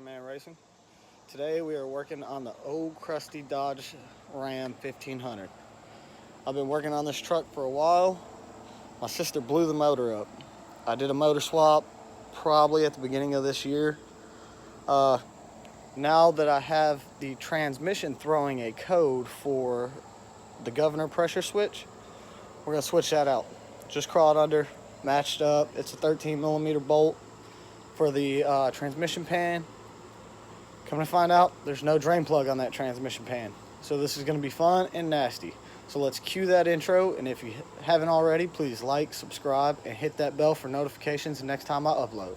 Man Racing. Today we are working on the old crusty Dodge Ram 1500. I've been working on this truck for a while. My sister blew the motor up. I did a motor swap probably at the beginning of this year. Now that I have the transmission throwing a code for the governor pressure switch, we're going to switch that out. Just crawled under, matched up. It's a 13mm bolt for the transmission pan. Come to find out, there's no drain plug on that transmission pan. So this is going to be fun and nasty. So let's cue that intro, and if you haven't already, please like, subscribe, and hit that bell for notifications the next time I upload.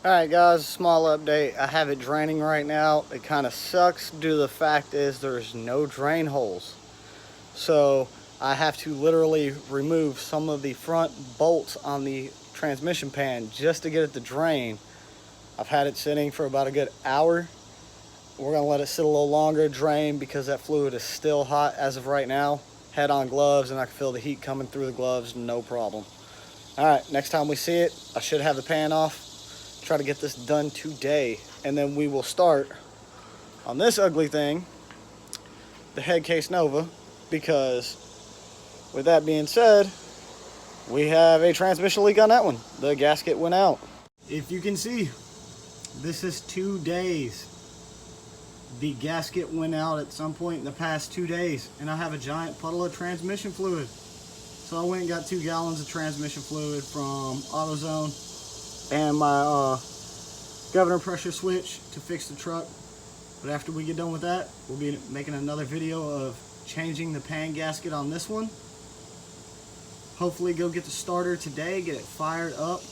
Alright guys, small update. I have it draining right now. It kind of sucks due to the fact is there's no drain holes. So I have to literally remove some of the front bolts on the transmission pan just to get it to drain. I've had it sitting for about a good hour. We're going to let it sit a little longer, drain, because that fluid is still hot as of right now. Had on gloves and I can feel the heat coming through the gloves, no problem. Alright, next time we see it, I should have the pan off. Try to get this done today, and then we will start on this ugly thing, the head case Nova, because with that being said, we have a transmission leak on that one. The gasket went out. If you can see, this is 2 days. The gasket went out at some point in the past 2 days, and I have a giant puddle of transmission fluid. So I went and got 2 gallons of transmission fluid from AutoZone and my governor pressure switch to fix the truck. But after we get done with that, we'll be making another video of changing the pan gasket on this one. Hopefully go get the starter today, get it fired up,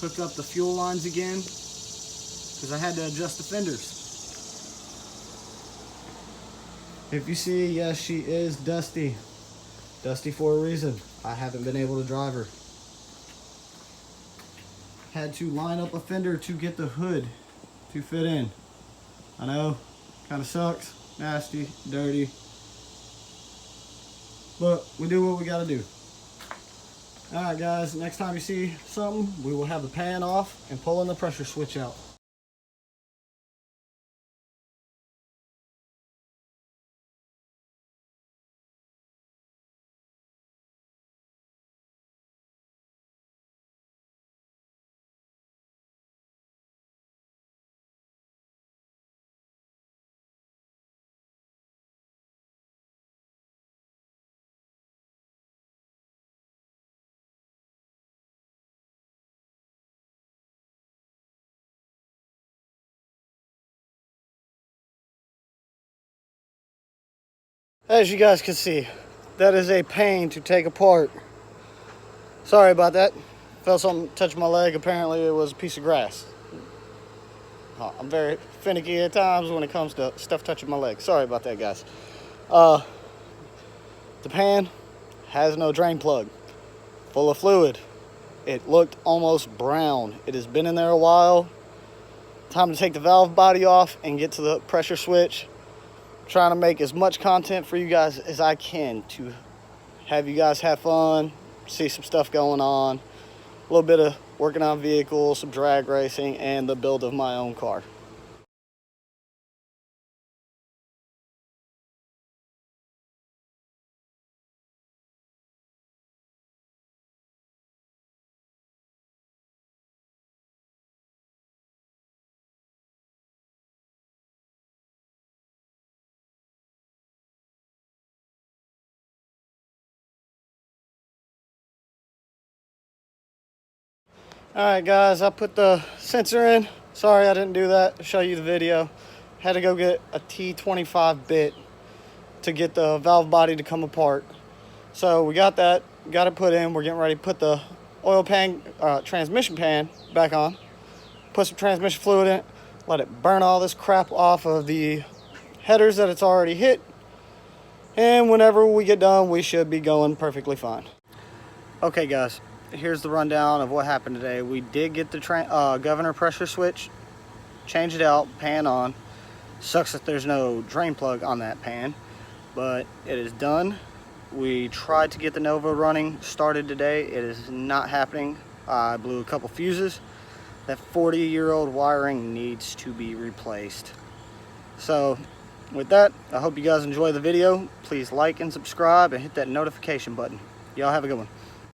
hook up the fuel lines again, because I had to adjust the fenders. If you see, yes, she is dusty. Dusty for a reason. I haven't been able to drive her. Had to line up a fender to get the hood to fit in. I know, kind of sucks, nasty, dirty, but we do what we gotta do. Alright guys, next time you see something, we will have the pan off and pulling the pressure switch out. As you guys can see, that is a pain to take apart. Sorry about that. Felt something touch my leg. Apparently it was a piece of grass. I'm very finicky at times when it comes to stuff touching my leg. Sorry about that, guys. The pan has no drain plug. Full of fluid. It looked almost brown. It has been in there a while. Time to take the valve body off and get to the pressure switch. Trying to make as much content for you guys as I can to have you guys have fun, see some stuff going on, a little bit of working on vehicles, some drag racing, and the build of my own car. Alright guys, I put the sensor in. Sorry I didn't do that to show you the video. Had to go get a T25 bit to get the valve body to come apart. So we got that, got it put in. We're getting ready to put the oil pan, transmission pan back on. Put some transmission fluid in it, let it burn all this crap off of the headers that it's already hit, and whenever we get done, we should be going perfectly fine. Okay guys, here's the rundown of what happened today. We did get the governor pressure switch, change it out, pan on. Sucks that there's no drain plug on that pan, but it is done. We tried to get the Nova running started today. It is not happening. I blew a couple fuses. That 40-year-old wiring needs to be replaced. So with that, I hope you guys enjoy the video. Please like and subscribe and hit that notification button. Y'all have a good one.